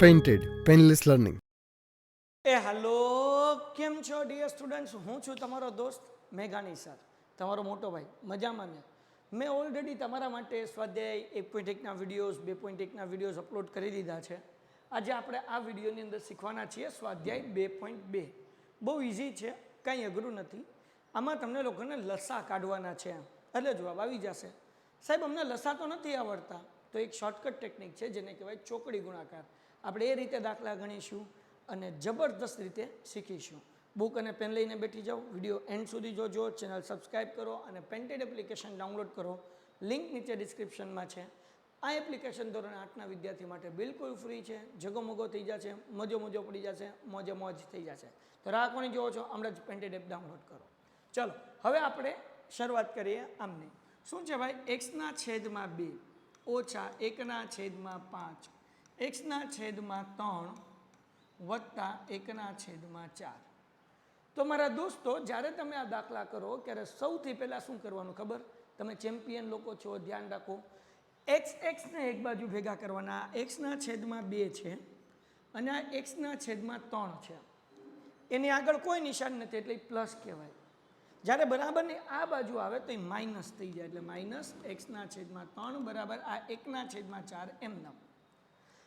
Painted, Painless Learning. Hello કેમ છો dear students, હું છું તમારો દોસ્ત મેઘાણી સર, તમારો મોટો ભાઈ. મજામાં ને? મેં ઓલરેડી તમારા માટે સ્વાધ્યાય 1.1ના વિડીયોઝ 2.1ના વિડીયોઝ અપલોડ કરી દીધા છે. આજે આપણે આ વિડીયોની અંદર શીખવાના છીએ સ્વાધ્યાય 2.2. બહુ ઇઝી છે, કાંઈ અઘરું નથી. આમાં તમને લોકોને લસા કાઢવાના છે, એટલે જવાબ આવી જશે. સાહેબ અમને લસા તો નથી આવડતા, તો એક શોર્ટકટ ટેકનિક છે જેને કહેવાય ચોકડી ગુણાકાર. આપણે એ રીતે દાખલા ગણીશું અને જબરદસ્ત રીતે શીખીશું. બુક અને પેન લઈને બેઠી જાઓ, વિડીયો એન્ડ સુધી જોજો, ચેનલ સબસ્ક્રાઈબ કરો અને પેન્ટેડ એપ્લિકેશન ડાઉનલોડ કરો. લિંક નીચે ડિસ્ક્રિપ્શનમાં છે. આ એપ્લિકેશન ધોરણ 8ના વિદ્યાર્થી માટે બિલકુલ ફ્રી છે. જગોમગો થઈ જશે, મજો પડી જશે, મોજે મોજ થઈ જશે. તો રાહ કોની જોવો છો? હમણાં જ પેન્ટેડ એપ ડાઉનલોડ કરો. ચલો હવે આપણે શરૂઆત કરીએ. આમની શું છે ભાઈ? એક્સના છેદમાં 2 ઓછા 1ના છેદમાં 5 એક્સના છેદમાં 3 વત્તા 1ના છેદમાં 4. તો મારા દોસ્તો, જ્યારે તમે આ દાખલા કરો ત્યારે સૌથી પહેલાં શું કરવાનું ખબર? તમે ચેમ્પિયન લોકો છો, ધ્યાન રાખો. એક્સને એક બાજુ ભેગા કરવાના. એક્સના છેદમાં 2 છે અને આ એક્સના છેદમાં 3 છે. એની આગળ કોઈ નિશાન નથી એટલે પ્લસ કહેવાય. જ્યારે બરાબરની આ બાજુ આવે તો એ માઇનસ થઈ જાય, એટલે માઇનસ એક્સના છેદમાં 3 બરાબર આ 1ના છેદમાં 4 એમનામ.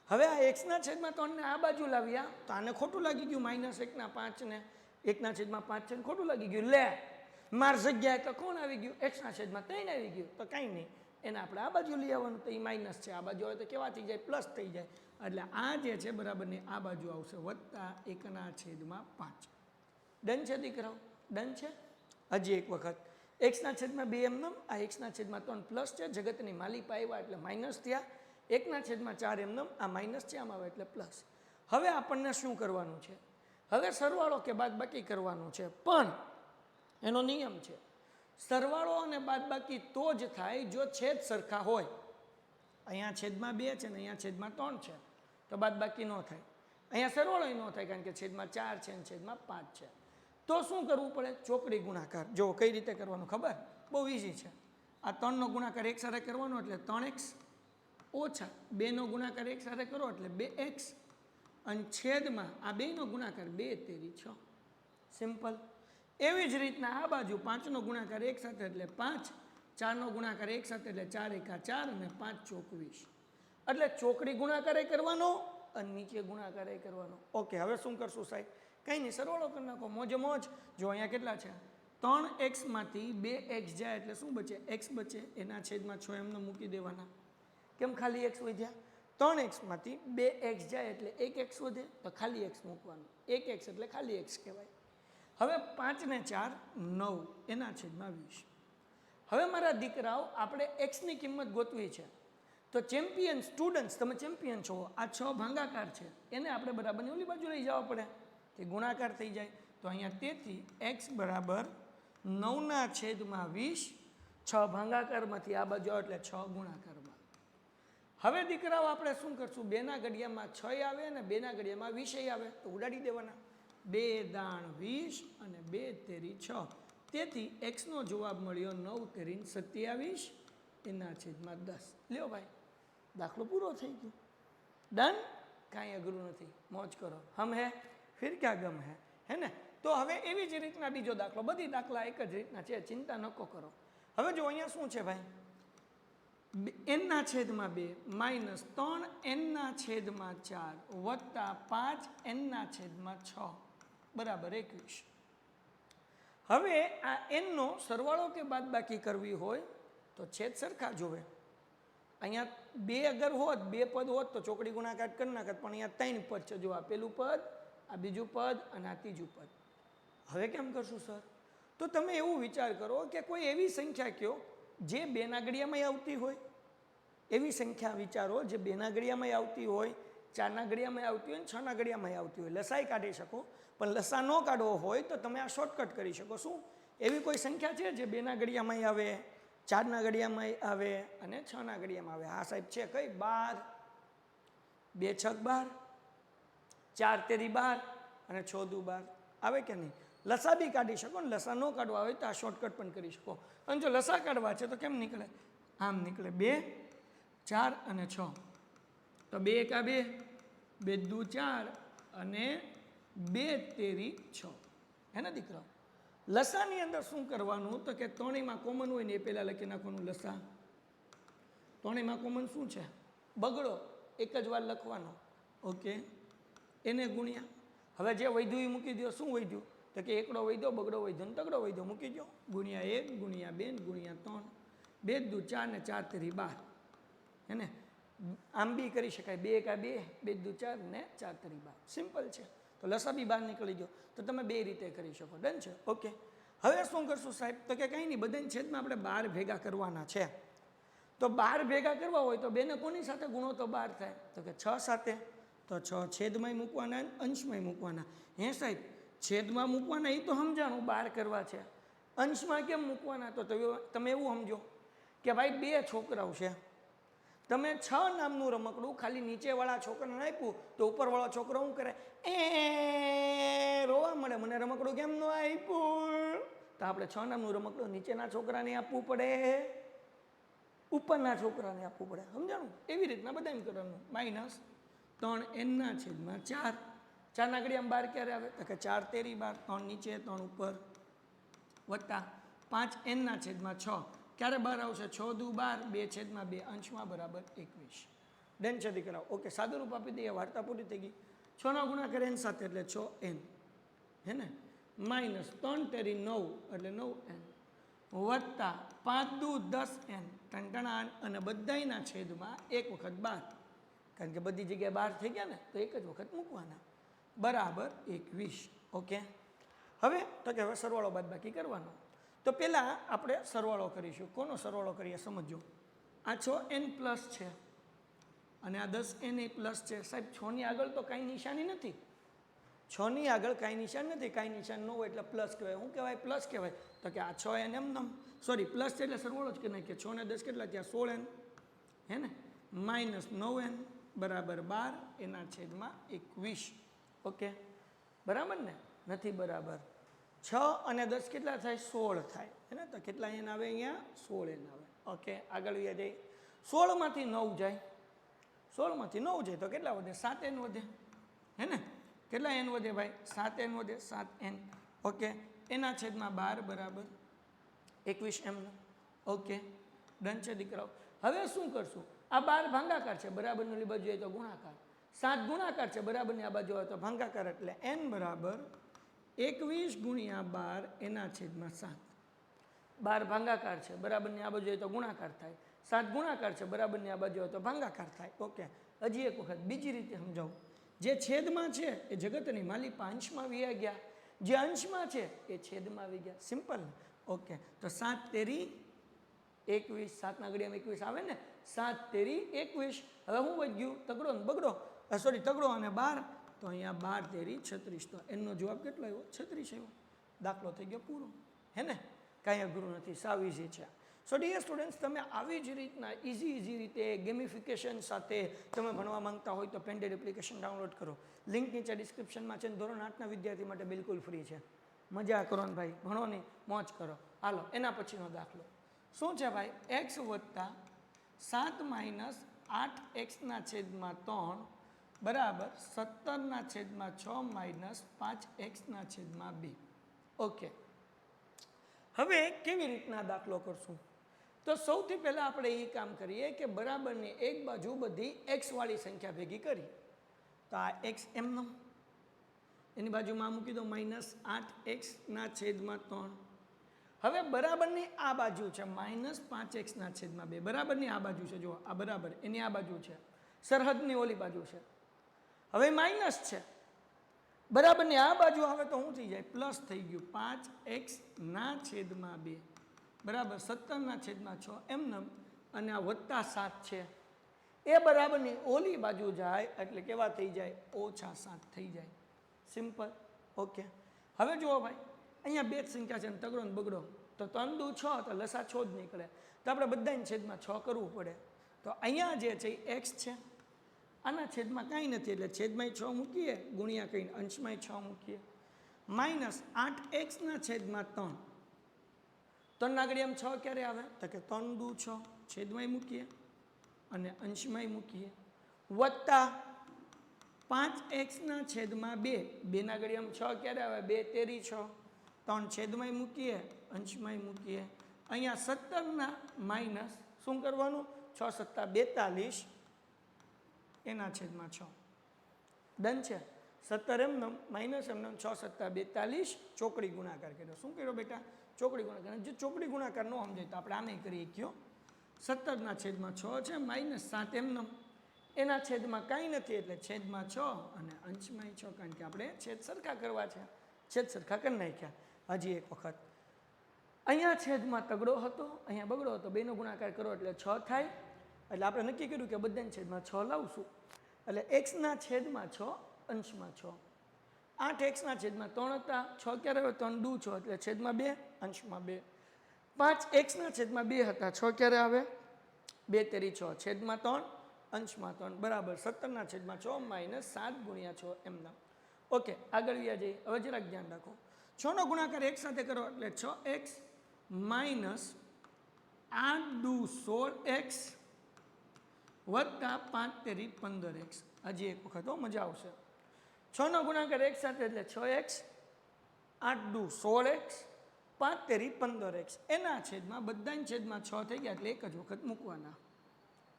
હવે આ એક્સના છેદમાં 3ને આ બાજુ લાવ્યા તો આને ખોટું લાગી ગયું. માઇનસ 1ના 5 ને 1ના છેદમાં 5 છે ને ખોટું લાગી ગયું. લે માર જગ્યાએ તો કોણ આવી ગયું? એક્સના છેદમાં 3 આવી ગયું. તો કાંઈ નહીં, એને આપણે આ બાજુ લઈ આવવાનું. તો એ માઇનસ છે, આ બાજુ આવે તો કેવા થઈ જાય? પ્લસ થઈ જાય. એટલે આ જે છે બરાબરની આ બાજુ આવશે વત્તા 1ના છેદમાં 5. ડન છે દીકરાઓ? ડન છે? હજી એક વખત. એક્સના છેદમાં 2 એમનામ, આ એક્સના છેદમાં 3 પ્લસ છે. જગતની માલિપા આવ્યા એટલે માઇનસ થયા. 1ના છેદમાં 4 એમનામ, આ માઇનસ છે, આમાં આવે એટલે પ્લસ. હવે આપણને શું કરવાનું છે? હવે સરવાળો કે બાદબાકી કરવાનું છે, પણ એનો નિયમ છે સરવાળો અને બાદબાકી તો જ થાય જો છેદ સરખા હોય. અહીંયા છેદમાં 2 છે ને અહીંયા છેદમાં 3 છે તો બાદબાકી ન થાય. અહીંયા સરવાળો ન થાય કારણ કે છેદમાં 4 છે અને છેદમાં 5 છે. તો શું કરવું પડે? ચોકડી ગુણાકાર. જો કઈ રીતે કરવાનું ખબર? બહુ ઇઝી છે. આ 3નો ગુણાકાર એક સાથે કરવાનો એટલે 3x ઓછા 2નો ગુણાકાર એક સાથે કરો એટલે 2x અને છેદમાં આ 2નો ગુણાકાર 2 તેરી 6. સિમ્પલ. એવી જ રીતના આ બાજુ 5નો ગુણાકાર એક સાથે એટલે 5, 4નો ગુણાકાર એક સાથે એટલે 4 એકા 4 અને 5 ચોક 20. એટલે ચોકડી ગુણાકારે કરવાનો અને નીચે ગુણાકારે કરવાનો. ઓકે, હવે શું કરશું સાહેબ? કંઈ નહીં, સરવાળો કરી નાખો, મોજે મોજ. જો અહીંયા કેટલા છે? 3x માંથી 2x જાય એટલે શું બચે? x બચે. એના છેદમાં 6 એમને મૂકી દેવાના. કેમ ખાલી x વધ્યા? 3x માંથી 2x જાય એટલે 1x વધે તો ખાલી x મૂકવાનું. 1x એટલે ખાલી x કહેવાય. હવે 5 ને 4 9 એના છેદમાં 20. હવે મારા દીકરાઓ, આપણે xની કિંમત ગોતવી છે. તો ચેમ્પિયન સ્ટુડન્ટ્સ, તમે ચેમ્પિયન છો. આ 6 ભાંગાકાર છે, એને આપણે બરાબરની ઓલી બાજુ લઈ જવા પડે કે ગુણાકાર થઈ જાય. તો અહીંયા તેથી x બરાબર 9ના છેદમાં 20. 6 ભાંગાકારમાંથી આ બાજુ આવે એટલે 6 ગુણાકારમાં. હવે દીકરાઓ આપણે શું કરશું? 2ના ઘડિયામાં 6 આવે અને 2ના ઘડિયામાં 20 આવે તો ઉડાડી દેવાના. 2 દાણ 20 અને 2 તેરી 6. તેથી એક્સનો જવાબ મળ્યો 9 તેરી 27 એના છેદમાં 10. લ્યો ભાઈ, દાખલો પૂરો થઈ ગયો. ડન? કાંઈ અઘરું નથી, મોજ કરો. હમ હે ફિર ક્યાં ગમ હે ને? તો હવે એવી જ રીતના બીજો દાખલો. બધી દાખલા એક જ રીતના છે, ચિંતા નકો કરો. હવે જો અહીંયા શું છે ભાઈ? nના છેદમાં 2 માઇનસ 3nના છેદમાં 4 વત્તા 5nના છેદમાં 6 બરાબર 21. હવે આ nનો સરવાળો કે બાદબાકી કરવી હોય તો છેદ સરખા જોવે. અહીંયા 2 અગર હોત, 2 પદ હોત તો ચોકડી ગુણાકાર કરી નાખત, પણ અહીંયા 3 પદ છે. જો આ પેલું પદ, આ બીજું પદ અને આ ત્રીજું પદ. હવે કેમ કરશું સર? તો તમે એવું વિચાર કરો કે કોઈ એવી સંખ્યા કયો જે 2ના ઘડિયામાં આવતી હોય. એવી સંખ્યા વિચારો જે 2ના ઘડિયામાં આવતી હોય, 4ના ઘડિયામાં આવતી હોય, 6ના ઘડિયામાં આવતી હોય. લસાઈ કાઢી શકો, પણ લસા ન કાઢવો હોય તો તમે આ શોર્ટકટ કરી શકો. શું એવી કોઈ સંખ્યા છે જે 2ના ઘડિયામાં આવે, 4ના ઘડિયામાં આવે અને 6ના ઘડિયામાં આવે? હા સાહેબ છે. કઈ? 12. 2 6 12, 4 તેરી 12 અને 6 દુ 12 આવે કે નહીં? લસા બી કાઢી શકો ને. લસા ન કાઢવા હોય તો આ શોર્ટકટ પણ કરી શકો. અને જો લસા કાઢવા છે તો કેમ નીકળે? આમ નીકળે. 2 4 અને 6 તો 2 એકા 2, 2 દુ 4 અને 2 તેરી 6 હે ને દીકરાઓ. લસાની અંદર શું કરવાનું તો કે ત્રણેયમાં કોમન હોય ને એ પહેલાં લખી નાખવાનું લસા. ત્રણેયમાં કોમન શું છે? બગડો. એક જ વાર લખવાનો. ઓકે, એને ગુણ્યા. હવે જે વધ્યું એ મૂકી દો. શું વધ્યું તો કે એકડો વધ્યો, બગડો વધ્યો ને તગડો વધ્યો મૂકી દો. ગુણ્યા 1 ગુણ્યા 2 ગુણ્યા 3. 2 દુ 4 ને 4 તેરી 12 હે ને. આમ બી કરી શકાય. 2 એકા 2, 2 દુ 4 ને 4 તેરી 12. સિમ્પલ છે. તો લસા બી બહાર નીકળી ગયો. તો તમે બે રીતે કરી શકો. ડન છે. ઓકે, હવે શું કરશું સાહેબ તો કે કંઈ નહીં, બધાની છેદમાં આપણે 12 ભેગા કરવાના છે. તો 12 ભેગા કરવા હોય તો બેને કોની સાથે ગુણો તો 12 થાય તો કે 6 સાથે. તો 6 છેદમાંય મૂકવાના અને અંશમાંય મૂકવાના. હે સાહેબ, છેદમાં મૂકવાના એ તો સમજાણું, 12 કરવા છે. અંશમાં કેમ મૂકવાના તો તમે એવું સમજો કે ભાઈ 2 છોકરાઓ છે, તમે 6 નામનું રમકડું ખાલી નીચેવાળા છોકરાને આપ્યું તો ઉપરવાળો છોકરો શું કરે? રોવા મળે, મને રમકડું કેમ ન આપ્યું? તો આપણે 6 નામનું રમકડું નીચેના છોકરાને આપવું પડે, ઉપરના છોકરાને આપવું પડે. સમજાણું? એવી રીતના બધા એમ કરવાનું. -3n/4. 4 ના ઘડિયામાં 12 ક્યારે આવે તો કે 4 તેરી 12. 3 નીચે 3 ઉપર વત્તા 5n/6. ક્યારે 12 આવશે? 6 દુ 12, 2/2 અંશમાં બરાબર 21. ડન છે દીકરાઓ. ઓકે, સાદું રૂપ આપી દઈએ, વાર્તા પૂરી થઈ ગઈ. 6 નો ગુણાકાર n સાથે એટલે 6n હે ને, -3 તેરી 9 એટલે 9n વત્તા 5 દુ 10n ટંટણાન અને બધાયના છેદમાં એક વખત 12, કારણ કે બધી જગ્યાએ 12 થઈ ગયા ને તો એક જ વખત મૂકવાના, બરાબર 21. ઓકે, હવે તો કે હવે સરવાળો બાદબાકી કરવાનો. તો પહેલાં આપણે સરવાળો કરીશું. કોનો સરવાળો કરીએ સમજો. આ 6n પ્લસ છે અને આ 10n એ પ્લસ છે. સાહેબ 6 ની આગળ તો કાંઈ નિશાની નથી. 6 ની આગળ કાંઈ નિશાન નથી. કાંઈ નિશાન ન હોય એટલે પ્લસ કહેવાય. શું કહેવાય? પ્લસ કહેવાય. તો કે આ 6n એમ સોરી પ્લસ છે એટલે સરવાળો જ કરી નાખીએ. 6 ને 10 કેટલા થયા? 16n હે ને, -9n બરાબર 12 એના છેદમાં 21. ઓકે, બરાબર ને? નથી બરાબર. 6 અને 10 કેટલા થાય? 16 થાય હે ને. તો કેટલા n આવે અહીંયા? 16n આવે. ઓકે, આગળ વ્યા જાય. 16 માંથી 9 જાય. 16 માંથી 9 જાય તો કેટલા વધે? 7n વધે હે ને. કેટલા n વધે ભાઈ? 7n વધે. 7n. ઓકે, એના છેદમાં 12 બરાબર 21 એમ. ઓકે, ડન છે દીકરાઓ. હવે શું કરશું? આ 12 ભાંગાકાર છે, બરાબરની ઓલી બાજુ હોય તો ગુણાકાર. 7 ગુણાકાર છે, બરાબરની આ બાજુ હોય તો ભાંગાકાર. એટલે n બરાબર 21 ગુણ્યા 12 એના છેદમાં 7. 12 ભાંગાકાર છે, બરાબરની આ બાજુ હોય તો ગુણાકાર થાય. 7 ગુણાકાર છે, બરાબરની આ બાજુ હોય તો ભાંગાકાર થાય. ઓકે, હજી એક વખત બીજી રીતે સમજાવું. જે છેદમાં છે એ જગતની માલિપા અંશમાં વ્યા ગયા, જે અંશમાં છે એ છેદમાં આવી ગયા. સિમ્પલ. ઓકે, તો 7 તેરી 21. 7 ના ઘડિયામાં 21 આવે ને. 7 તેરી 21. હવે શું વધ્યું? તગડો ને બગડો, સોરી તગડો અને 12. તો અહીંયા 12 તેરી 36. તો એનો જવાબ કેટલો આવ્યો? 36 આવ્યો. દાખલો થઈ ગયો પૂરો હે ને. કાંઈ અઘરું નથી, સાવ ઇઝી છે. સો ડિયર સ્ટુડન્ટ્સ, તમે આવી જ રીતના ઇઝી રીતે ગેમિફિકેશન સાથે તમે ભણવા માંગતા હોય તો પેન્ડેડ એપ્લિકેશન ડાઉનલોડ કરો. લિંક નીચે ડિસ્ક્રિપ્શનમાં છે. ધોરણ 8ના વિદ્યાર્થી માટે બિલકુલ ફ્રી છે. મજા કરો ને ભાઈ, ભણો નહીં, મોજ કરો. હાલો, એના પછીનો દાખલો શું છે ભાઈ? x વત્તા 7 માઇનસ 8x/3 બરાબર 17/6 માઇનસ 5x/2. ઓકે, હવે કેવી રીતના દાખલો કરશું? તો સૌથી પહેલાં આપણે એ કામ કરીએ કે બરાબરની એક બાજુ બધી x વાળી સંખ્યા ભેગી કરી. તો આ x એમનો, એની બાજુમાં મૂકી દો -8x/3. હવે બરાબરની આ બાજુ છે -5x/2. બરાબરની આ બાજુ છે, જો આ બરાબર એની આ બાજુ છે, સરહદની ઓલી બાજુ છે. હવે માઇનસ છે, બરાબરની આ બાજુ આવે તો શું થઈ જાય? પ્લસ થઈ ગયું. 5x/2 બરાબર 17/6 એમનેમ. અને આ +7 છે એ બરાબરની ઓલી બાજુ જાય એટલે કેવા થઈ જાય? -7 થઈ જાય. સિમ્પલ. ઓકે, હવે જુઓ ભાઈ, અહીંયા બે જ સંખ્યા છે ને તગડો ને બગડો. તો 3 દુ 6 તો લસા 6 જ નીકળે. તો આપણે બધાની છેદમાં 6 કરવું પડે. તો અહીંયા જે છે એ x છે, આના છેદમાં કાંઈ નથી એટલે છેદમાં 6 મૂકીએ, ગુણ્યા કહીને અંશમાં 6 મૂકીએ, -8x/3. 3 ના ઘડિયામાં 6 ક્યારે આવે તો કે 3 દુ 6, છેદમાં મૂકીએ અને અંશમાં મૂકીએ, વત્તા 5x ના છેદમાં 2 2 ઘડી આમ 6 ક્યારે આવે 2 તેરી 6 3 છેદમાંય મૂકીએ અંશમાંય મૂકીએ અહીંયા 17ના માઇનસ શું કરવાનું 6 સત્તા 42 એના છેદમાં 6 ડન છે 17 એમને માઇનસ એમને 6 સત્તા 42 ચોકડી ગુણાકાર કર્યો શું કર્યો બેટા ચોકડી ગુણાકાર જો ચોકડી ગુણાકાર ન સમજાય તો આપણે આમે કરીએ કયો 17ના છેદમાં 6 છે માઇનસ 7 એમને એના છેદમાં કાંઈ નથી એટલે છેદમાં 6 અને અંશમાં 6 કારણ કે આપણે છેદ સરખા કરવા છે છેદ સરખા કરી નાખ્યા હજી એક વખત અહીંયા છેદમાં તગડો હતો અહીંયા બગડો હતો બેનો ગુણાકાર કરો એટલે 6 થાય એટલે આપણે નક્કી કર્યું કે બધાના છેદમાં 6 લાવશું એટલે એક્સના છેદમાં 6 અંશમાં 6 8x ના છેદમાં 3 હતા 6 ક્યારે આવે 3 દુ 6 એટલે છેદમાં 2 અંશમાં 2 5x ના છેદમાં 2 હતા 6 ક્યારે આવે 2 તેરી 6 છેદમાં 3 અંશમાં 3 બરાબર 17ના છેદમાં 6 માઇનસ 7 ગુણ્યા 6 એમના ઓકે આગળ વ્યા જઈએ હવે જરાક ધ્યાન રાખો 6 નો ગુણાકાર એક સાથે કરો એટલે 6x માઇનસ 8 દુ 16x વત્તા 5 તેરી 15x હજી એક વખત મજા આવશે 6 નો ગુણાકાર એક સાથે એટલે 6x 8 દુ 16x 5 તેરી 15x એના છેદમાં બધાના છેદમાં 6 થઈ ગયા એટલે એક જ વખત મૂકવાના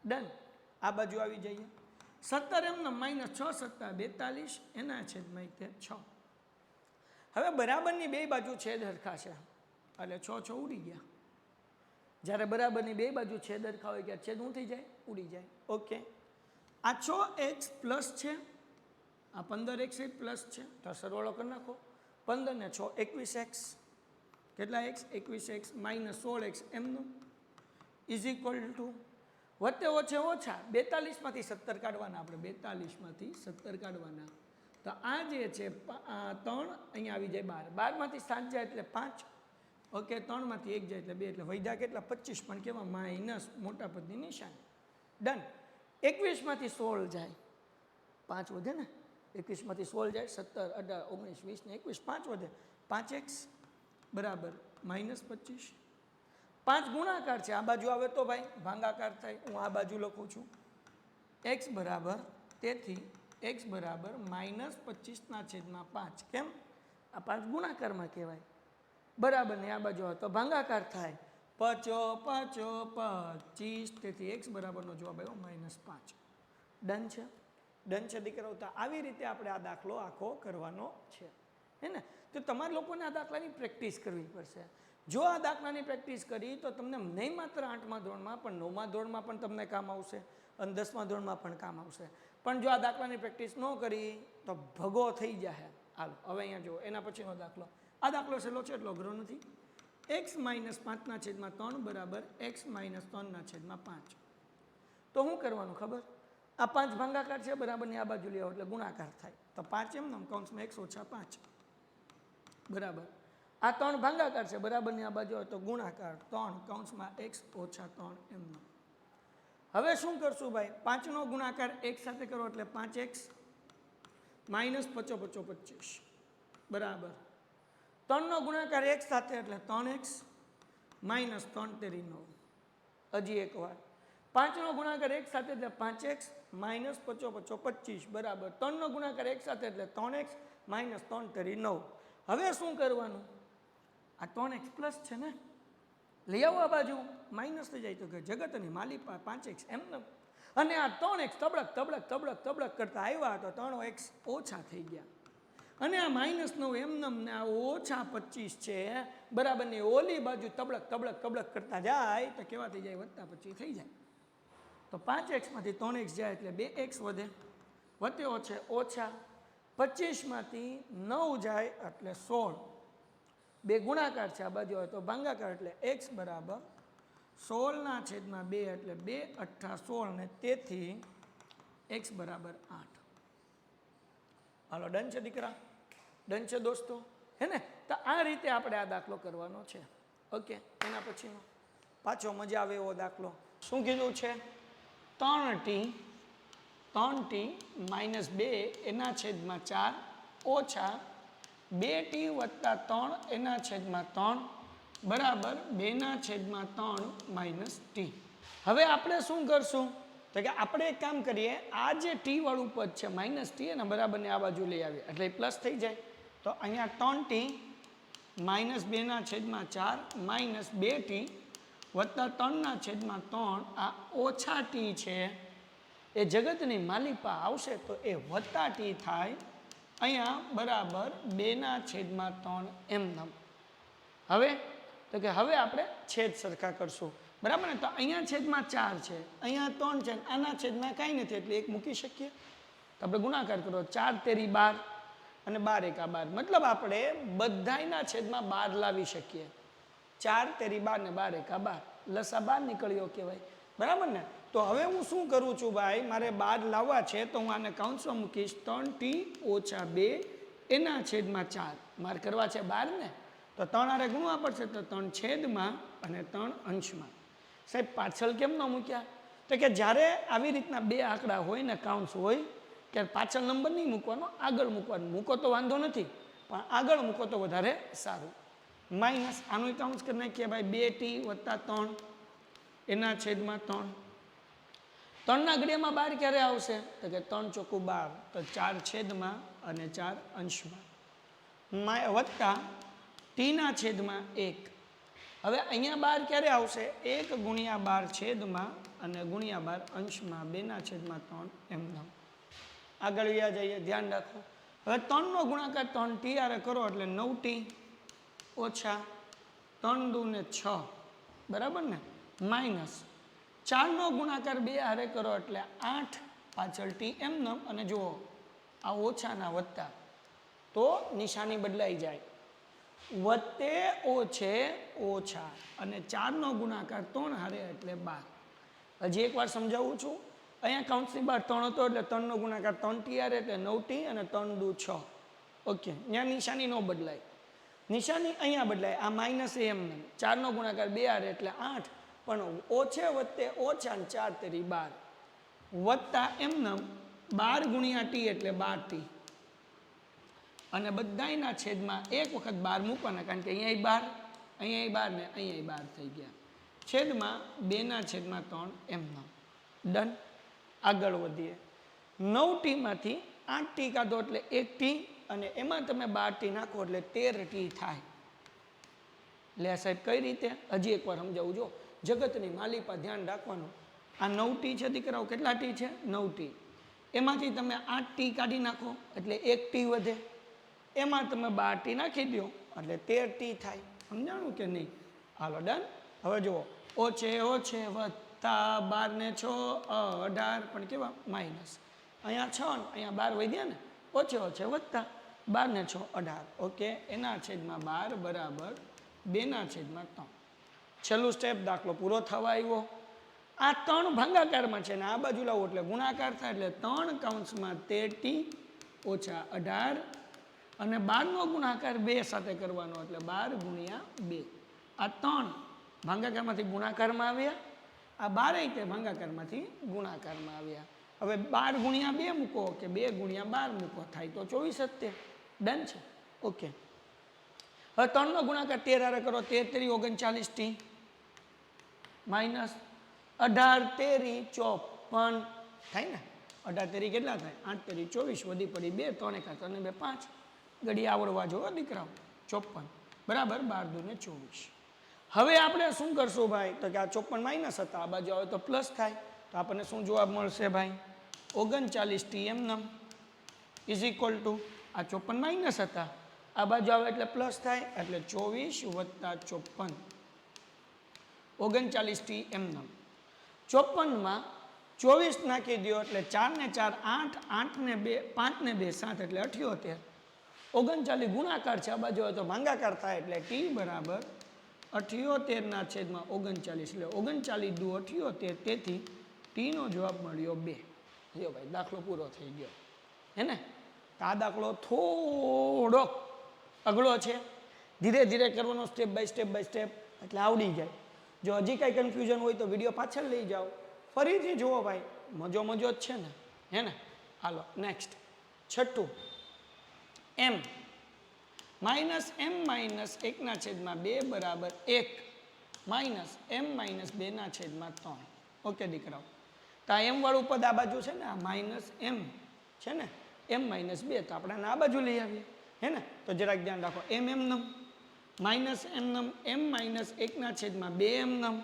ડન આ બાજુ આવી જઈએ 17 એમનો માઇનસ 6 સત્તા 42 એના છેદમાં 6 હવે બરાબરની બે બાજુ છેદ હરખા છે એટલે 6 ઉડી ગયા જ્યારે બરાબરની બે બાજુ છેદ હરખા હોય ત્યારે છેદ શું થઈ જાય ઉડી જાય ઓકે આ 6x પ્લસ છે આ 15x પ્લસ છે તો સરવાળો કરી નાખો 15 ને 6 21x કેટલા x 21x માઇનસ 16x એમનું ઇઝ ઇક્વલ ટુ વચ્ચે ઓછે ઓછા 42માંથી 17 કાઢવાના આપણે 42માંથી 17 કાઢવાના તો આ જે છે 3 અહીંયા આવી જાય 12 12માંથી 7 જાય એટલે 5 ઓકે 3માંથી 1 જાય એટલે 2 એટલે વૈધા કેટલા 25 પણ કેવા માઇનસ મોટા પદની નિશાન ડન 21માંથી 16 જાય 5 વધે ને 21માંથી 16 જાય 17 18 19 20 ને 21 5 વધે 5x બરાબર માઇનસ 25 5 ગુણાકાર છે આ બાજુ આવે તો ભાઈ ભાંગાકાર થાય હું આ બાજુ લખું છું x બરાબર તેથી x બરાબર માઇનસ 25ના છેદમાં 5 કેમ આ 5 ગુણાકારમાં કહેવાય બરાબર ને આ બાજુ આવે તો ભાંગાકાર થાય 5 5 25 તેથી x બરાબરનો જવાબ આવ્યો માઇનસ 5 ડન છે દીકરાઓ તો આવી રીતે આપણે આ દાખલો આખો કરવાનો છે હે ને તો તમારા લોકોને આ દાખલાની પ્રેક્ટિસ કરવી પડશે જો આ દાખલાની પ્રેક્ટિસ કરી તો તમને નહીં માત્ર 8મા ધોરણમાં પણ 9મા ધોરણમાં પણ તમને કામ આવશે અને 10મા ધોરણમાં પણ કામ આવશે પણ જો આ દાખલાની પ્રેક્ટિસ ન કરી તો ભગો થઈ જાય હાલો હવે અહીંયા જુઓ એના પછીનો દાખલો આ દાખલો સહેલો છે એટલો અઘરો નથી x માઇનસ 5ના છેદમાં 3 બરાબર x માઇનસ 3ના છેદમાં 5 તો શું કરવાનું ખબર આ 5 ભાંગાકાર છે બરાબરની આ બાજુ લેવો એટલે ગુણાકાર થાય તો 5 એમ નામ કૌંસમાં x ઓછા 5 બરાબર આ 3 ભાંગાકાર છે બરાબરની આ બાજુ હોય તો ગુણાકાર 3 કૌંસમાં x ઓછા 3 એમ હવે શું કરશું ભાઈ 5નો ગુણાકાર એક સાથે કરો એટલે 5x માઇનસ 5 5 25 બરાબર 3નો ગુણાકાર એક સાથે એટલે 3x માઇનસ 3 તેરી 9 હજી એક વાર 5નો ગુણાકાર એક સાથે એટલે 5x માઇનસ 5 5 25 બરાબર 3નો ગુણાકાર એક સાથે એટલે 3x માઇનસ 3 તેરી 9 હવે શું કરવાનું આ 3x પ્લસ છે ને લઈ આવો આ બાજુ માઇનસ થઈ જાય તો કે જગતની માલી 5x એમને અને આ 3x તબડક કરતા આવ્યા તો 3x ઓછા થઈ ગયા અને આ માઇનસ 9 એમને આ ઓછા 25 છે બરાબરની ઓલી બાજુ તબડક કરતા જાય તો કેવા થઈ જાય વત્તા 25 થઈ જાય તો 5xમાંથી 3x જાય એટલે 2x વધે વત્તે ઓછે ઓછા 25માંથી 9 જાય એટલે 16 બે ગુણાકાર છે આ બાજુ હોય તો ભાંગાકાર એટલે x બરાબર 16ના છેદમાં 2 એટલે 2 8 16 ને તેથી x બરાબર 8 હાલો ડન છે દીકરા ડન છે દોસ્તો હે ને તો આ રીતે આપણે આ દાખલો કરવાનો છે ઓકે એના પછીનો પાછો મજા આવે એવો દાખલો શું કીધું છે 3t માઇનસ 2 એના છેદમાં 4 ઓછા 2t વત્તા 3 એના છેદમાં 3 બરાબર 2ના છેદમાં 3 માઇનસ t હવે આપણે શું કરશું તો કે આપણે એક કામ કરીએ, આ જે ટી વાળું પદ છે માઇનસ ટી અને બરાબરને આ બાજુ લઈ આવીએ એટલે પ્લસ થઈ જાય. તો અહીંયા 3t માઇનસ 2/4 માઇનસ 2t વત્તા 3/3 આ ઓછા ટી છે એ જગતની માલિપા આવશે તો એ વત્તા ટી થાય. અહીંયા બરાબર 2/3 એમ નામ. હવે તો કે હવે આપણે છેદ સરખા કરશું બરાબર ને. તો અહીંયા છેદમાં 4 છે, અહીંયા 3 છે, આના છેદમાં કાંઈ નથી એટલે એક મૂકી શકીએ. તો આપણે ગુણાકાર કરો 4 તેરી 12 અને 12 એકા 12 મતલબ આપણે બધાયના છેદમાં 12 લાવી શકીએ. 4 તેરી 12 ને 12 એકા 12 લસા 12 નીકળ્યો કહેવાય બરાબર ને. તો હવે હું શું કરું છું ભાઈ, મારે 12 લાવવા છે તો હું આને કૌંસમાં મૂકીશ 3t ઓછા 2 એના છેદમાં 4 મારે કરવા છે 12 ને. તો 3 આરે ગુણવા પડશે તો 3 છેદમાં અને 3 અંશમાં. સાહેબ પાછળ કેમ ન મૂક્યા? તો કે જ્યારે આવી રીતના બે આંકડા હોય ને કાઉન્સ હોય ત્યારે પાછળ નંબર નહીં મૂકવાનો, આગળ મૂકવાનો. મૂકો તો વાંધો નથી પણ આગળ મૂકો તો વધારે સારું. માઇનસ આનું કાઉન્સ કરી નાખીએ ભાઈ 2t વત્તા 3 એના છેદમાં 3. 3ના ઘડિયામાં 12 ક્યારે આવશે? તો કે 3 ચોખ્ખું 12 તો 4 છેદમાં અને 4 અંશમાં વત્તા ટીના છેદમાં 1. હવે અહીંયા 12 ક્યારે આવશે? 1 ગુણ્યા 12 છેદમાં અને ગુણ્યા 12 અંશમાં 2/3 એમ નામ. આગળ વ્યા જઈએ, ધ્યાન રાખો. હવે 3નો ગુણાકાર 3t આરે કરો એટલે 9t ઓછા 3 દુ ને 6 બરાબર ને માઇનસ 4નો ગુણાકાર 2 આરે કરો એટલે 8 પાછળ ટી એમ નામ. અને જુઓ આ ઓછાના વત્તા તો નિશાની બદલાઈ જાય, વત્તે ઓછે ઓછા અને 4નો ગુણાકાર 3 હારે એટલે 12. હજી એકવાર સમજાવું છું. અહીંયા કાઉન્સની બહાર 3 હતો એટલે 3નો ગુણાકાર 3t હારે એટલે 9t અને 3 દુ 6. ઓકે, ત્યાં નિશાની ન બદલાય, નિશાની અહીંયા બદલાય. આ માઇનસ એમ નહીં, 4નો ગુણાકાર 2 હારે એટલે 8 પણ ઓછે વત્તે ઓછા ને 4 તેરી 12 વત્તા એમનેમ 12 ગુણ્યા ટી એટલે 12t અને બધાયના છેદમાં એક વખત 12 મૂકવાના કારણ કે અહીંયા 12 ને અહીંયા 12 થઈ ગયા. છેદમાં 2/3 એમનેમ. ડન. આગળ વધીએ. 9t માંથી 8t કાઢો એટલે 1t અને એમાં તમે 12t નાખો એટલે 13t થાય. લે સાહેબ કઈ રીતે? હજી એકવાર સમજાવું. જો જગતની માલિપા ધ્યાન રાખવાનું. આ 9t છે દીકરાઓ, કેટલા ટી છે? 9t. એમાંથી તમે 8t કાઢી નાખો એટલે 1t વધે. એમાં તમે 12t નાખી દો એટલે 13t થાય. સમજાણું કે નહીં? હાલો ડન. હવે જુઓ ઓછે ઓછે વત્તા 12 ને 6 18 પણ કેવા માઇનસ. અહીંયા 6 ને અહીંયા 12 વધ્યા ને, ઓછે ઓછે વત્તા 12 ને 6 18. ઓકે, એના છેદમાં 12 બરાબર 2/3. છેલ્લું સ્ટેપ, દાખલો પૂરો થવા આવ્યો. આ 3 ભાગાકારમાં છે ને આ બાજુ લાવો એટલે ગુણાકાર થાય એટલે 3 કૌંસમાં 13t ઓછા 18 અને 12નો ગુણાકાર 2 સાથે કરવાનો એટલે 12 ગુણ્યા 2. આ 3 ભાગાકારમાંથી ગુણાકારમાં આવ્યા, આ 12 તે ભાગાકારમાંથી ગુણાકારમાં આવ્યા. હવે 12 ગુણ્યા 2 મૂકો કે 2 ગુણ્યા 12 મૂકો થાય તો 24 જ. ડન છે. ઓકે, હવે 3નો ગુણાકાર 13 હારે કરો 13 તેરી 39t માઇનસ 18 તેરી 54 થાય ને. 18 તેરી કેટલા થાય? 8 તેરી 24 વધી પડી 2 3 1 3 2 5 ઘડી આવડવા જો દીકરાઓ. 54 બરાબર 12 દુ ને 24. હવે આપણે શું કરશું ભાઈ? તો કે આ 54 માઇનસ હતા, આ બાજુ આવે તો પ્લસ થાય. તો આપણને શું જવાબ મળશે ભાઈ? 39t એમનેમ ઇઝ ઇક્વલ ટુ આ 54 માઇનસ હતા, આ બાજુ આવે એટલે પ્લસ થાય એટલે 24 વત્તા 54 39t એમનેમ. 54માં 24 નાખી દો એટલે 4 ને 4 8 8 ને 2 5 ને 2 7 એટલે 78. 39 ગુણાકાર છે, આ બાજુ આવે તો ભાગાકાર થાય એટલે t બરાબર 78/39 એટલે 39 દુ 78. તેથી ટીનો જવાબ મળ્યો 2. જો ભાઈ દાખલો પૂરો થઈ ગયો હે ને. આ દાખલો થોડોક અઘરો છે, ધીરે ધીરે કરવાનો, સ્ટેપ બાય સ્ટેપ એટલે આવડી જાય. જો હજી કાંઈ કન્ફ્યુઝન હોય તો વિડીયો પાછળ લઈ જાઓ, ફરીથી જુઓ ભાઈ, મજો જ છે ને હે ને. હાલો નેક્સ્ટ. છઠ્ઠું, m માઇનસ m માઇનસ 1/2 બરાબર 1 માઇનસ m માઇનસ 2/3. ઓકે દીકરાઓ, તો આ એમ વાળું પદ આ બાજુ છે ને, આ માઇનસ એમ છે ને, એમ માઇનસ 2, તો આપણે આ બાજુ લઈ આવીએ, હે ને. તો જરાક ધ્યાન રાખો, એમ એમ નમ માઇનસ એમ નમ એમ માઇનસ 1/2 એમ નમ,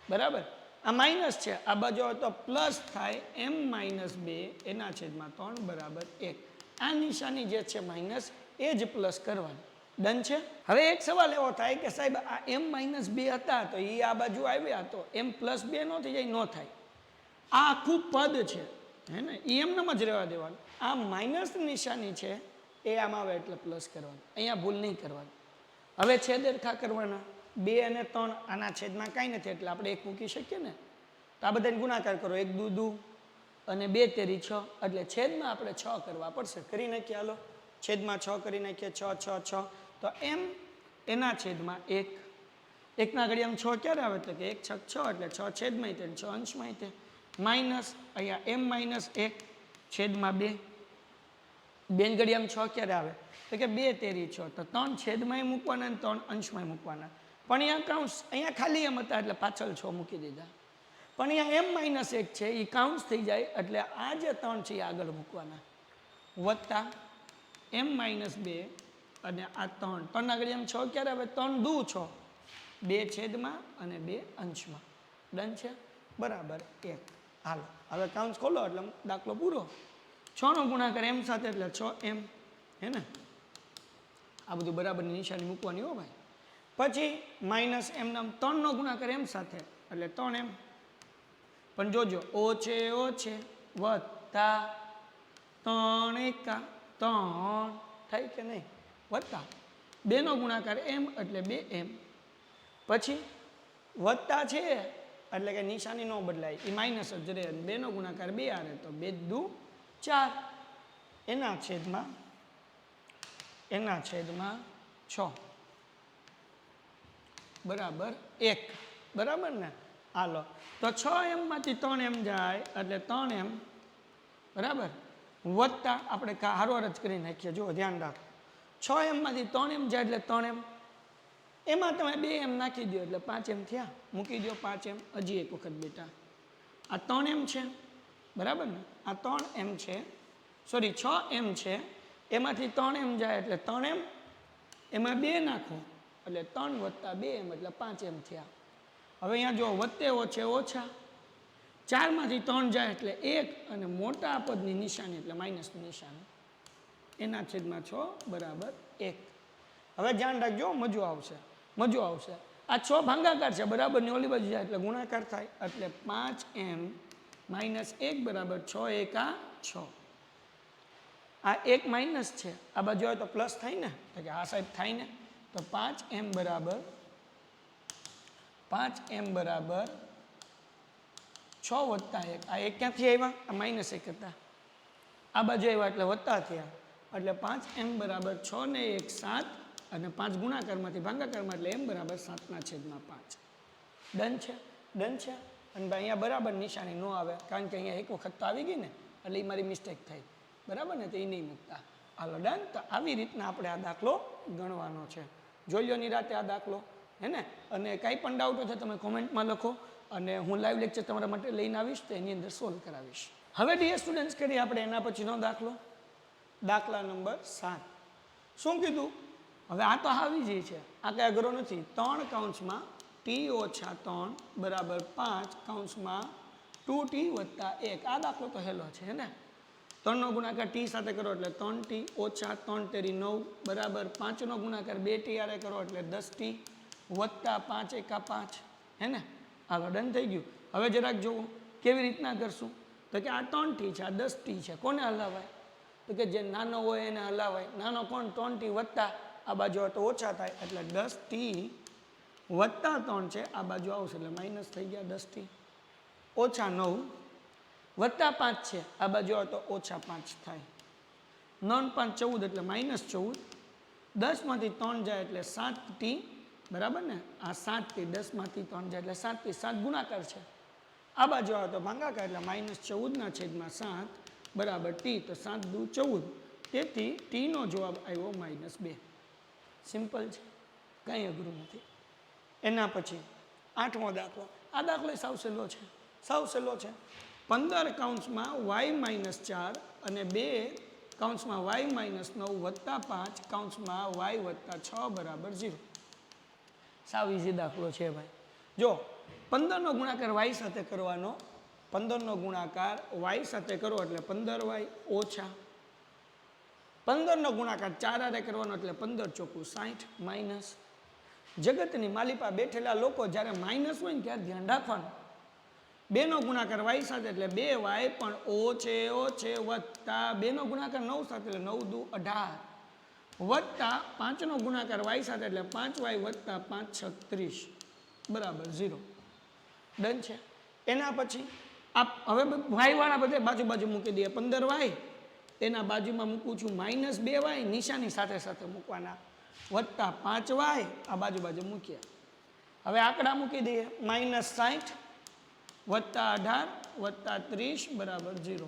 બરાબર. આ માઇનસ છે, આ બાજુ તો પ્લસ થાય એમ માઇનસ 2/3 બરાબર 1. આ નિશાની જે છે માઇનસ, એ જ પ્લસ કરવાની. ડન છે. હવે એક સવાલ એવો થાય કે સાહેબ આ એમ માઇનસ 2 હતા તો એ આ બાજુ આવ્યા તો એમ પ્લસ 2 નો થઈ જાય? ન થાય. આ આખું પદ છે, હે ને, એ એમનેમ જ રહેવા દેવાનું. આ માઇનસ નિશાની છે એ આમાં આવે એટલે પ્લસ કરવાનું, અહીંયા ભૂલ નહીં કરવાની. હવે છેદ સરખા કરવાના, 2 અને 3 આના છેદમાં કાંઈ નથી એટલે આપણે 1 મૂકી શકીએ ને. તો આ બધાને ગુણાકાર કરો, 1 દુ દુ અને 2 તેરી 6, એટલે છેદમાં આપણે 6 કરવા પડશે. કરી નાખીએ, હાલો છેદમાં 6 કરી નાખીએ. 6 6 6, તો એમ એના છેદમાં 1, 1ના ઘડિયામાં 6 ક્યારે આવે? એટલે કે 1 6 6, એટલે 6 છેદમાં 6 અંશમાં તે માઇનસ અહીંયા એમ માઇનસ 1 છેદમાં 2, 2 ઘડિયામાં 6 ક્યારે આવે? તો કે 2 તેરી 6, તો 3 છેદમાંય મૂકવાના અને 3 અંશમાંય મૂકવાના. પણ અહીંયા કાઉન્સ, અહીંયા ખાલી એમ હતા એટલે પાછળ 6 મૂકી દીધા. પણ અહીંયા એમ માઇનસ 1 છે એ કાઉન્સ થઈ જાય એટલે આ જે 3 છે એ આગળ મૂકવાના, વત્તા એમ માઇનસ 2 અને આ 3, 3ના ઘડિયામાં 6 ક્યારે આવે? 3 દુ 6, 2 છેદમાં અને 2 અંશમાં. ડન છે, બરાબર 1. હાલો હવે કાઉન્સ ખોલો એટલે દાખલો પૂરો. 6 નો ગુણાકાર એમ સાથે એટલે 6 એમ, હે ને. આ બધું બરાબરની નિશાની મૂકવાની હો ભાઈ. પછી માઇનસ એમ નામ 3 નો ગુણાકાર એમ સાથે એટલે 3 એમ. પણ જોજો, ઓ છે વત્તા 3 એકા 3 થાય કે નહીં? વત્તા 2 નો ગુણાકાર એમ એટલે 2 એમ. પછી વત્તા છે એટલે કે નિશાની ન બદલાય, એ માઇનસ જ રહે. 2 નો ગુણાકાર 2 આવે તો 2 દુ 4, એના છેદમાં 6 બરાબર 1, બરાબર ને. હાલો તો 6 એમમાંથી 3 એમ જાય એટલે 3 એમ, બરાબર, વત્તા આપણે હારવાર જ કરી નાખીએ. જો ધ્યાન રાખો, 6 એમમાંથી 3 એમ જાય એટલે 3 એમ, એમાં તમે 2 એમ નાખી દો એટલે 5 એમ થયા. મૂકી દો 5 એમ. હજી એક વખત બેટા, આ 3 એમ છે, બરાબર ને. આ 3 એમ છે, સોરી 6 એમ છે, એમાંથી 3 એમ જાય એટલે 3 એમ, એમાં 2 નાખો એટલે 3 વત્તા 2 એમ એટલે 5 એમ થયા. હવે અહીંયા જો વત્તે ઓછે ઓછા, 4માંથી 3 જાય એટલે 1 અને મોટા પદની નિશાની એટલે માઇનસની નિશાની, એના છેદમાં 6 બરાબર 1. હવે ધ્યાન રાખજો, મજો આવશે. આ 6 ભાંગાકાર છે, બરાબરની ઓલી બાજુ જાય એટલે ગુણાકાર થાય એટલે 5m માઇનસ 1 બરાબર 6 એકા 6. આ 1 માઇનસ છે, આ બાજુ આવે તો પ્લસ થાય ને, તો કે આ સાઈડ થાય ને. તો 5m બરાબર 6 વત્તા 1. આ 1 ક્યાંથી આવ્યા? આ માઇનસ 1 હતા, આ બાજુ આવ્યા એટલે વત્તા થયા. એટલે 5m બરાબર 6 ને 1 7, અને 5 ગુણાકારમાંથી ભાગાકારમાં એટલે m બરાબર 7/5. ડન છે. અને ભાઈ અહીંયા બરાબર નિશાની ન આવે કારણ કે અહીંયા એક વખત તો આવી ગઈ ને, એટલે એ મારી મિસ્ટેક થઈ, બરાબર ને, તો એ નહીં મૂકતા. હાલો ડન. તો આવી રીતના આપણે આ દાખલો ગણવાનો છે. જોઈ લો નિરાતે આ દાખલો, હે ને. અને કાંઈ પણ ડાઉટ હોય તો તમે કોમેન્ટમાં લખો, અને હું લાઈવ લેક્ચર તમારા માટે લઈને આવીશ તો એની અંદર સોલ્વ કરાવીશ. હવે ડીયર સ્ટુડન્ટ્સ કરીએ આપણે એના પછીનો દાખલો, દાખલા નંબર 7. શું કીધું? હવે આ તો આવી જ છે, આ કઈ અઘરો નથી. 3 કૌંસમાં t ઓછા 3 બરાબર 5 કૌંસમાં 2t વત્તા 1. આ દાખલો તો હેલો છે, હે ને. 3 નો ગુણાકાર t સાથે કરો એટલે 3t ઓછા 3 તેરી 9 બરાબર 5 નો ગુણાકાર 2t આરે કરો એટલે 10t વત્તા 5 એકા 5, હે ને. હાલો ડન થઈ ગયું. હવે જરાક જોવું કેવી રીતના કરશું. તો કે આ 3t છે, આ 10t છે, કોને હલાવાય? તો કે જે નાનો હોય એને હલાવાય. નાનો કોણ? 3t વત્તા આ બાજુ તો ઓછા થાય એટલે 10t વત્તા 3 છે, આ બાજુ આવશે એટલે માઇનસ થઈ ગયા 10t ઓછા 9 વત્તા 5 છે, આ બાજુ આવે તો ઓછા 5 થાય. 9 5 14 એટલે માઇનસ 14. 10માંથી 3 જાય એટલે 7t, બરાબર ને. આ 7t 10માંથી 3 જાય એટલે 7t, 7 ગુણાકાર છે, આ બાજુ આવે તો ભાગાકાર એટલે માઇનસ 14/7 બરાબર t. તો 7 દુ 14, તેથી t નો જવાબ આવ્યો -2. સિમ્પલ છે, કંઈ અઘરું નથી. એના પછી 8મો દાખલો. આ દાખલો સાવ સહેલો છે. 15 કૌંસમાં y-4 અને 2 કૌંસમાં y-9 વત્તા 5 કૌંસમાં y વત્તા 6 બરાબર 0. સાવ ઈઝી દાખલો છે ભાઈ. જો 15નો ગુણાકાર y સાથે કરવાનો, 15નો ગુણાકાર y સાથે કરો એટલે 15y ઓછા 15નો ગુણાકાર 4 હારે કરવાનો એટલે 15 ચોકું 60 માઇનસ. જગતની માલિપા બેઠેલા લોકો જ્યારે માઇનસ હોય ને ત્યારે ધ્યાન રાખવાનું. 2નો ગુણાકાર y સાથે એટલે 2y પણ ઓછે વત્તા 2નો ગુણાકાર 9 સાથે એટલે 9 દુ 18 વત્તા 5નો ગુણાકાર y સાથે એટલે 5y વત્તા 5 6 30 બરાબર 0. ડન છે. એના પછી હવે y વાળા બધે બાજુ બાજુ મૂકી દઈએ. 15y એના બાજુમાં મૂકું છું -2y નિશાની સાથે સાથે મૂકવાના વત્તા 5y આ બાજુ બાજુ મૂક્યા. હવે આંકડા મૂકી દઈએ -60 વત્તા 18 વત્તા 30 બરાબર 0.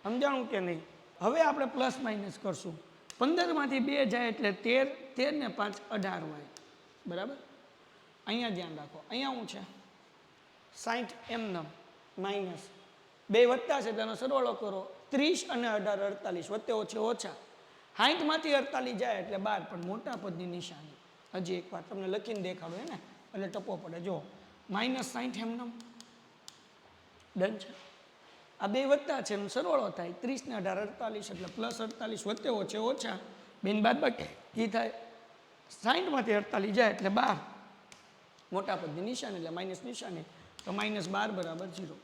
સમજાણું કે નહીં? હવે આપણે પ્લસ માઇનસ કરશું. 15માંથી 2 જાય એટલે 13, 13 ને 5 18y બરાબર. અહીંયા ધ્યાન રાખો, અહીંયા શું છે 60 એમનેમ માઇનસ 2 વત્તા છે તેનો સરવાળો કરો 30 અને 18 48 વત્તે ઓછે ઓછા 60માંથી 48 જાય એટલે 12 પણ મોટા પદની નિશાની. હજી એકવાર તમને લખીને દેખાડો ને એટલે ટપો પડે. જો -60 એમનેમ ડન છે. આ 2 વત્તા છે એનો સરવાળો થાય 30 ને 18 48 એટલે +48 વત્તે ઓછે ઓછા બેન બાદબાકી થાય 60માંથી 48 જાય એટલે 12 મોટા પદની નિશાની એટલે માઇનસ નિશાની તો -12 બરાબર 0.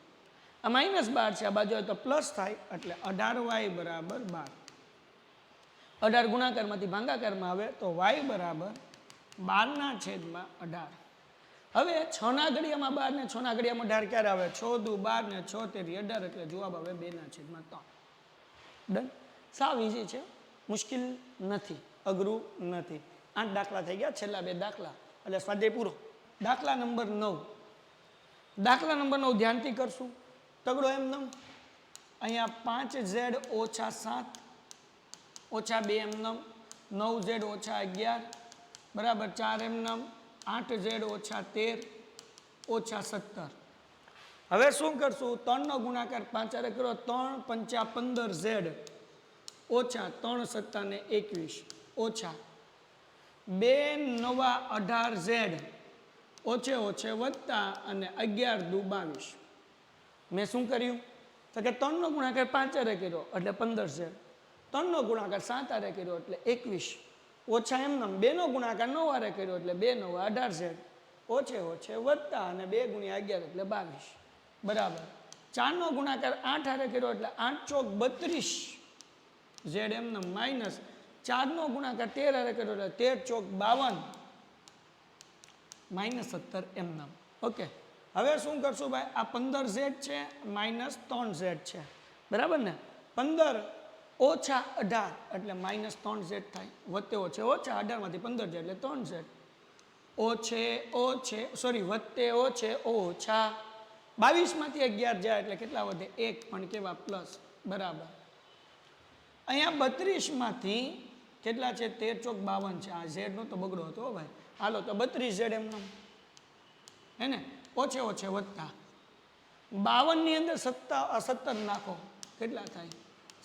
આ -12 છે આ બાજુ તો પ્લસ થાય એટલે 18y બરાબર 12. 18 ગુણાકારમાંથી ભાગાકારમાં આવે તો y બરાબર 12/18. હવે 6 ના ઘડિયામાં 12 ને 6 ના ઘડિયામાં 18 ક્યારે આવે? 6 દુ 12 ને 6 તેરી 18 એટલે જવાબ આવે 2/3. ડન. સાવ ઈઝી છે, મુશ્કેલ નથી, અઘરું નથી. 8 દાખલા થઈ ગયા, છેલ્લા 2 દાખલા એટલે સ્વાધ્યાય પૂરો. દાખલા નંબર 9. દાખલા નંબર 9 ધ્યાનથી કરશું. તગડો એમનેમ અહીંયા 5z ઓછા 7 ઓછા 2 એમનેમ 9z ઓછા 11 બરાબર 4 એમનેમ 8z ઓછા 13 ઓછા 17. હવે શું કરશું? 3નો ગુણાકાર 5 હારે કરો 3 5 15z ઓછા 3 7 ને 21 ઓછા 2 9 18z ઓછે ઓછે વત્તા અને 11 દુ 22. મેં શું કર્યું તો કે 3નો ગુણાકાર 5 હારે કર્યો એટલે 15z, 3નો ગુણાકાર 7 હારે કર્યો એટલે 21 ઓછા એમનેમ 2નો ગુણાકાર 9 હારે કર્યો એટલે 2 9 18z ઓછે ઓછે વત્તા અને 2 ગુણ્યા 11 એટલે 22 બરાબર. 4નો ગુણાકાર 8 હારે કર્યો એટલે 8 ચોક 32 z એમનેમ માઇનસ 4નો ગુણાકાર 13 હારે કર્યો એટલે 13 ચોક 52 -17 એમનેમ. ઓકે. હવે શું કરશું ભાઈ? આ 15z છે -3z છે બરાબર ને. 15 ઓછા 18 એટલે -3z થાય વત્તે ઓછે ઓછા 18માંથી 15 જાય એટલે 3z ઓછે ઓછે વત્તે ઓછે ઓછા 22માંથી 11 જાય એટલે કેટલા વધે? 1 પણ કેવા પ્લસ બરાબર. અહીંયા 32માંથી કેટલા છે? 13 ચોક 52 છે. આ z નો તો બગડો હતો ભાઈ. હાલો તો 32z એમનેમ હે ને ઓછે ઓછે વત્તા 52 ની અંદર 17 નાખો કેટલા થાય?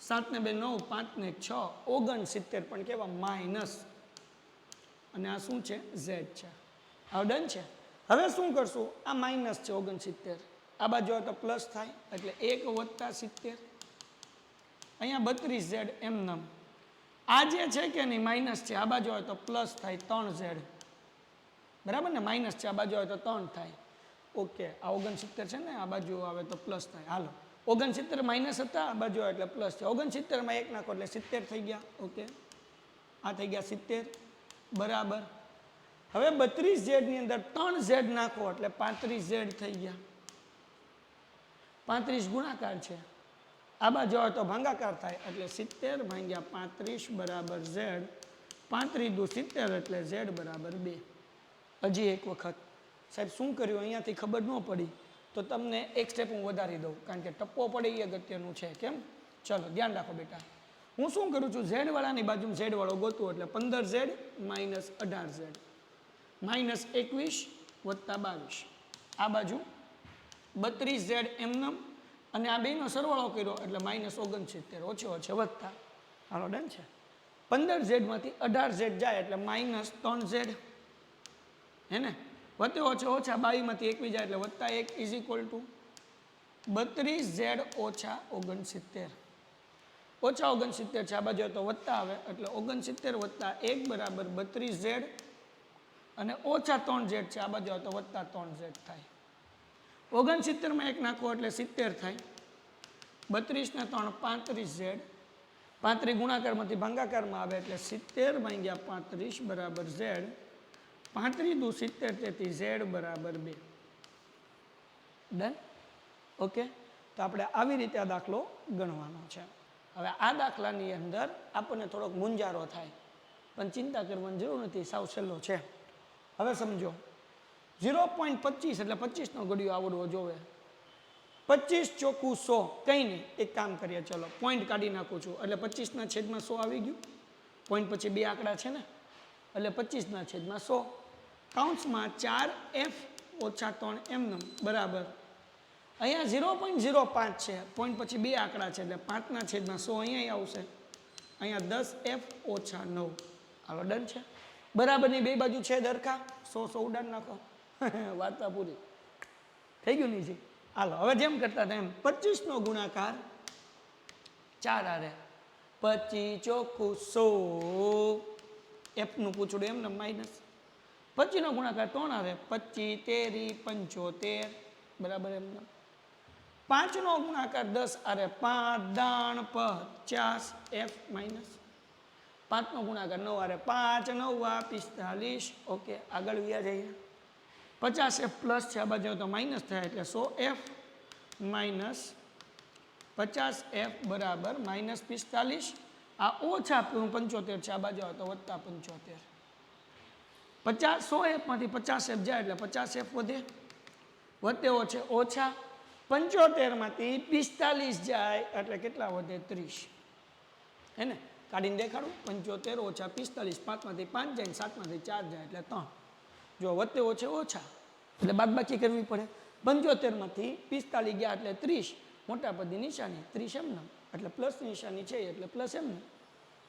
7 ને 2 9 5 ને 6 69 પણ કેવા માઇનસ. અને આ શું છે? z છે. હવે ડન છે. હવે શું કરશું? આ માઇનસ છે 69, આ બાજુ આવે તો પ્લસ થાય એટલે 1 વત્તા 70. અહીંયા 32z એમનેમ આ જે છે કે નહીં માઇનસ છે, આ બાજુ આવે તો પ્લસ થાય 3z બરાબર ને. માઇનસ છે આ બાજુ આવે તો 3 થાય. ઓકે. આ 69 છે ને આ બાજુ આવે તો પ્લસ થાય. હાલો 69 માઇનસ હતા, આ બાજુ આવે એટલે પ્લસ છે. 69 માં 1 નાખો એટલે 70 થઈ ગયા. ઓકે. આ થઈ ગયા 70 બરાબર. હવે 32z ની અંદર 3z નાખો એટલે 35z થઈ ગયા. 35 ગુણાકાર છે, આ બાજુ આવે તો ભાગાકાર થાય એટલે 70 ભાગ્યા 35 બરાબર z. 35 દુ 70 એટલે z બરાબર 2. હજી એક વખત સાહેબ શું કર્યું અહીંયાથી ખબર ન પડી તો તમને એક સ્ટેપ હું વધારી દઉં, કારણ કે ટપ્પો પડે એ અગત્યનું છે. કેમ? ચલો ધ્યાન રાખો બેટા. હું શું કરું છું? z વાળાની બાજુમાં z વાળો ગોતું એટલે 15z માઇનસ 18z -21 વત્તા 22. આ બાજુ 32z એમનેમ અને આ બેનો સરવાળો કર્યો એટલે -69 ઓછે ઓછે વધતા. હાલો ડન છે. 15Z માંથી 18Z જાય એટલે -3Z હે ને, વત્તે ઓછે ઓછા 22 માંથી 21 જાય એટલે +1 ઇઝ ઇક્વલ ટુ 32Z ઓછા 69. ઓછા 69 છે આ બાજુ તો વત્તા આવે એટલે 69 વત્તા 1 બરાબર 32Z અને ઓછા 3Z છે આ બાજુ તો વત્તા 3Z થાય. 69 માં 1 નાખો એટલે 70 થાય. 32 ને 3 35Z. 35 ગુણાકારમાંથી ભાગાકારમાં આવે એટલે 70 ભાગ્યા 35 બરાબર Z. 35 દુ 70 તેથી Z બરાબર 2. ડન. ઓકે, તો આપણે આવી રીતે આ દાખલો ગણવાનો છે. હવે આ દાખલાની અંદર આપણને થોડોક મૂંઝારો થાય, પણ ચિંતા કરવાની જરૂર નથી, સાવ સહેલો છે. હવે સમજો 0.25 એટલે 25નો ઘડિયો આવડવો જોવે. 25 ચોખ્ખું 100, કંઈ નહીં, એક કામ કરીએ, ચલો પોઈન્ટ કાઢી નાખું છું એટલે 25/100 આવી ગયું. પોઈન્ટ પછી બે આંકડા છે ને એટલે 25/100 કાઉન્સમાં 4F ઓછા 3M બરાબર. અહીંયા 0.05 છે, પોઈન્ટ પછી બે આંકડા છે એટલે 5/100 અહીંયા આવશે. અહીંયા 10F ઓછા 9. હાલો ડન છે. બરાબરની બે બાજુ છે દરખા, 100 ઉડાડ નાખો. વાર્તા પૂરી થઈ ગયું નીચે. હાલો હવે જેમ કરતા હતા એમ 25નો ગુણાકાર 4 આરે 25 ચોખ્ખું 100. Fનું પૂછડું એમને માઇનસ. 25નો ગુણાકાર 3 આરે 25 તેરી 75 બરાબર એમને. 5નો ગુણાકાર 10 આરે 5 દાણ 50 F માઇનસ. 5નો ગુણાકાર 9 આરે 5 9 45. ઓકે, આગળ વ્યા જઈએ. 50F પ્લસ છે આ બાજુ તો માઇનસ થાય એટલે 100F માઇનસ 50F બરાબર -45. આ ઓછા 75 છે આ બાજુ તો વત્તા 75. 100F માંથી 50F જાય એટલે 50F વધે. વત્તે ઓછે ઓછા 75 માંથી 45 જાય એટલે કેટલા વધે 30. હે ને, કાઢીને દેખાડું. 75 ઓછા 45, 5 માંથી 5 જાય, 7 માંથી 4 જાય એટલે 3. જો વત્તે ઓછે ઓછા એટલે બાદબાકી કરવી પડે. 75 માંથી 45 ગયા એટલે 30. મોટા પદની નિશાની 30 એમને એટલે પ્લસ નિશાની છે એટલે પ્લસ એમને.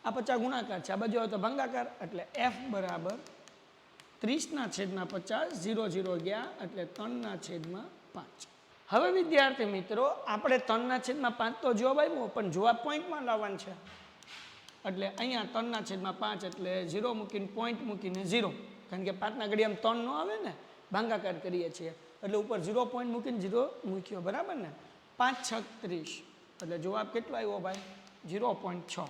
આ 50 ગુણાકાર છે આ બાજુ તો ભાગાકાર એટલે F બરાબર 30/50. 0 0 ગયા એટલે 3/5. હવે વિદ્યાર્થી મિત્રો આપણે 3/5 તો જવાબ આવ્યો, પણ જવાબ પોઈન્ટમાં લાવવાનું છે એટલે અહીંયા 3/5 એટલે 0 મૂકીને પોઈન્ટ મૂકીને 0, કારણ કે 5ના ઘડિયામાં 3 નો આવે ને, ભાગાકાર કરીએ છીએ એટલે ઉપર 0 પોઈન્ટ મૂકીને 0 મૂક્યો બરાબર ને. 5 6 30 એટલે જવાબ કેટલો આવ્યો ભાઈ 0.6.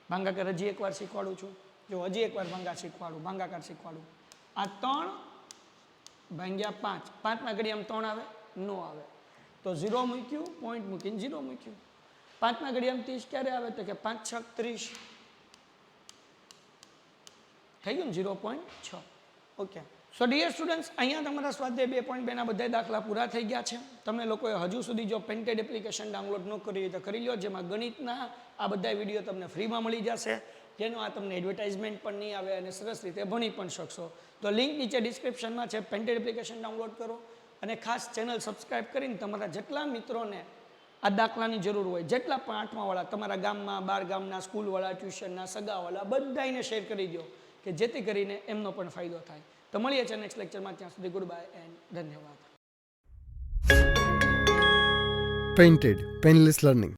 ભાગાકાર હજી એકવાર શીખવાડું છું. જો હજી એકવાર ભાગાકાર શીખવાડું. આ 3/5, 5ના ઘડિયામાં 3 આવે નો આવે તો 0 મૂક્યું, પોઈન્ટ મૂકીને 0 મૂક્યું. 5ના ઘડિયામાં 30 ક્યારે આવે તો કે 5 6 30 થઈ ગયું ને 0.6. ઓકે, સો ડિયર સ્ટુડન્ટ્સ, અહીંયા તમારા સ્વાધ્યાય 2.2 ના બધા દાખલા પૂરા થઈ ગયા છે. તમે લોકોએ હજુ સુધી જો પેન્ટેડ એપ્લિકેશન ડાઉનલોડ ન કરી હોય તો કરી લો, જેમાં ગણિતના આ બધા વિડીયો તમને ફ્રીમાં મળી જશે, જેનો આ તમને એડવર્ટાઇઝમેન્ટ પણ નહીં આવે અને સરસ રીતે ભણી પણ શકશો. તો લિંક નીચે ડિસ્ક્રિપ્શનમાં છે, પેન્ટેડ એપ્લિકેશન ડાઉનલોડ કરો અને ખાસ ચેનલ સબસ્ક્રાઈબ કરીને તમારા જેટલા મિત્રોને આ દાખલાની જરૂર હોય, જેટલા પણ 8માવાળા તમારા ગામમાં, 12 ગામના, સ્કૂલવાળા, ટ્યુશનના, સગાવાળા બધાને શેર કરી દો કે જેથી કરીને એમનો પણ ફાયદો થાય. તો મળીએ છીએ નેક્સ્ટ લેક્ચરમાં. ત્યાં સુધી ગુડ બાય એન્ડ ધન્યવાદ. Painted Painless Learning.